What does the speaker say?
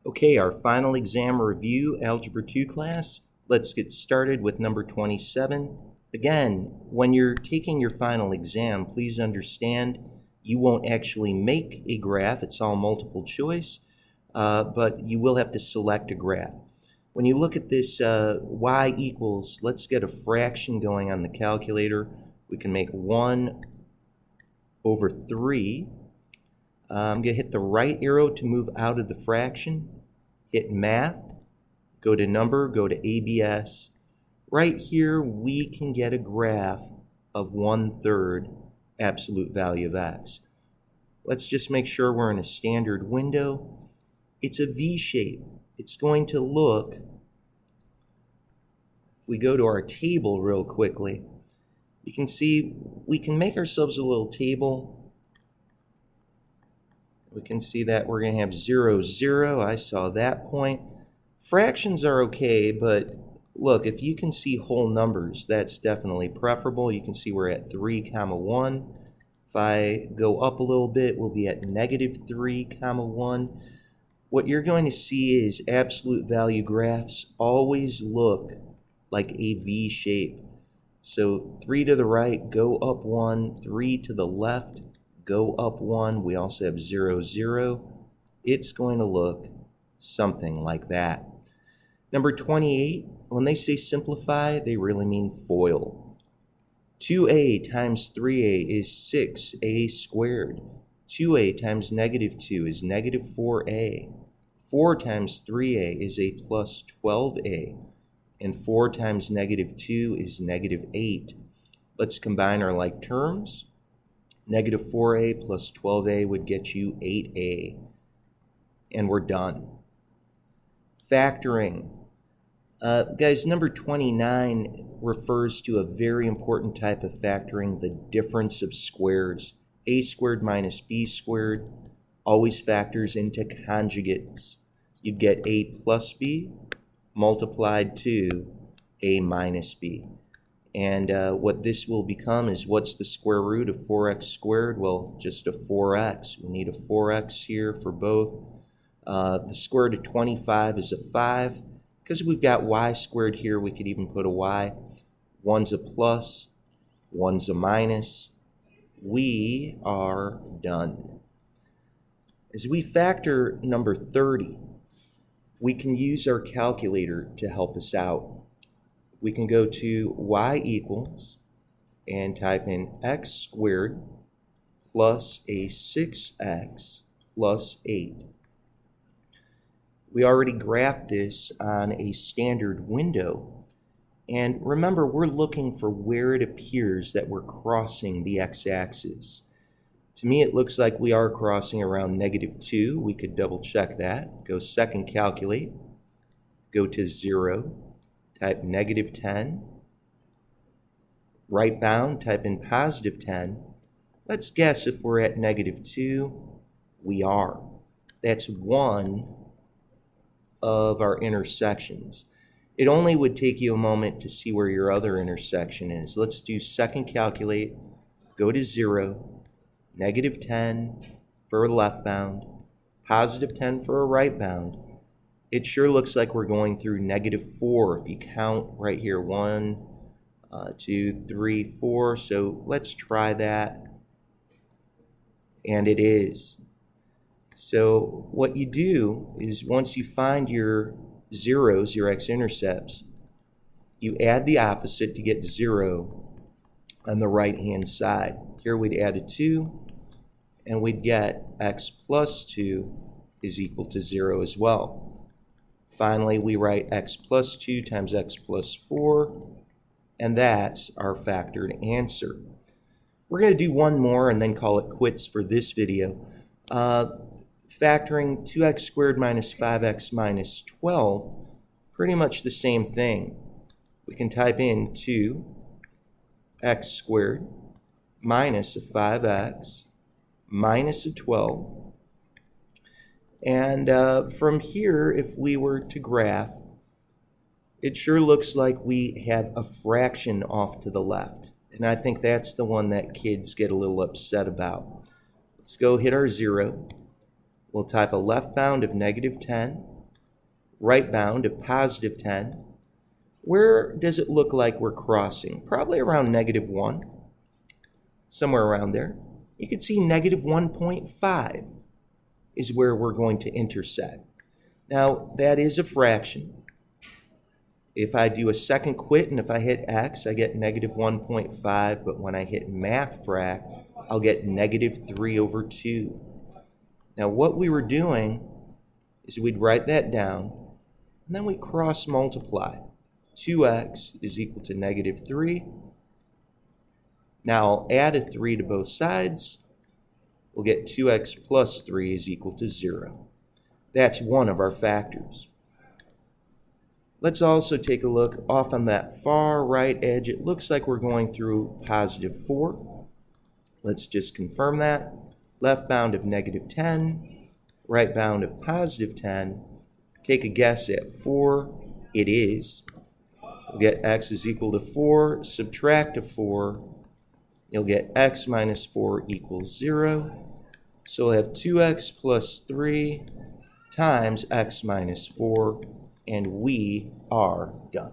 Okay, our final exam review, Algebra 2 class. Let's get started with number 27. Again, when you're taking your final exam, please understand you won't actually make a graph. It's all multiple choice, but you will have to select a graph. When you look at this y equals, let's get a fraction going on the calculator. We can make 1 over 3. I'm going to hit the right arrow to move out of the fraction. Hit math, go to number, go to ABS. Right here we can get a graph of 1/3 absolute value of x. Let's just make sure we're in a standard window. It's a V shape. It's going to look, if we go to our table real quickly, you can see we can make ourselves a little table. We can see that we're going to have 0, 0. I saw that point. Fractions are okay, but look, if you can see whole numbers, that's definitely preferable. You can see we're at 3, 1. If I go up a little bit, we'll be at -3, 1. What you're going to see is absolute value graphs always look like a V shape. So 3 to the right, go up 1, 3 to the left, go up 1. We also have 0, 0. It's going to look something like that. Number 28, when they say simplify, they really mean FOIL. 2a times 3a is 6a squared. 2a times -2 is -4a. 4 times 3a is a plus 12a. And 4 times -2 is -8. Let's combine our like terms. -4a plus 12a would get you 8a. And we're done. Factoring. Guys, number 29 refers to a very important type of factoring, the difference of squares. A squared minus b squared always factors into conjugates. You'd get a plus b multiplied to a minus b. And what this will become is, what's the square root of 4x squared? Well, just a 4x. We need a 4x here for both. The square root of 25 is a 5. Because we've got y squared here, we could even put a y. 1's a plus, 1's a minus. We are done. As we factor number 30, we can use our calculator to help us out. We can go to y equals and type in x squared plus a 6x plus 8. We already graphed this on a standard window. And remember, we're looking for where it appears that we're crossing the x-axis. To me, it looks like we are crossing around -2. We could double check that. Go second calculate. Go to 0. Type -10. Right bound, type in +10. Let's guess if we're at -2. We are. That's one of our intersections. It only would take you a moment to see where your other intersection is. Let's do second calculate. Go to 0. -10 for a left bound. +10 for a right bound. It sure looks like we're going through -4 if you count right here. 1, 2, 3, 4. So let's try that. And it is. So what you do is, once you find your zeros, your x-intercepts, you add the opposite to get 0 on the right-hand side. Here we'd add a 2, and we'd get x plus 2 is equal to 0 as well. Finally, we write x plus 2 times x plus 4, and that's our factored answer. We're going to do one more and then call it quits for this video. Factoring 2x squared minus 5x minus 12, pretty much the same thing. We can type in 2x squared minus a 5x minus a 12. And from here, if we were to graph, it sure looks like we have a fraction off to the left. And I think that's the one that kids get a little upset about. Let's go hit our 0. We'll type a left bound of -10. right bound of positive 10. Where does it look like we're crossing? Probably around negative 1, somewhere around there. You can see negative 1.5 is where we're going to intersect. Now, that is a fraction. If I do a second quit and if I hit x, I get negative 1.5, but when I hit math frac, I'll get negative 3 over 2. Now, what we were doing is we'd write that down, and then we cross multiply. 2x is equal to negative 3. Now I'll add a 3 to both sides. We'll get 2x plus 3 is equal to 0. That's one of our factors. Let's also take a look off on that far right edge. It looks like we're going through positive 4. Let's just confirm that. Left bound of negative 10, right bound of positive 10. Take a guess at 4. It is. We'll get x is equal to 4, subtract a 4. You'll get x minus 4 equals 0. So we'll have 2x plus 3 times x minus 4, and we are done.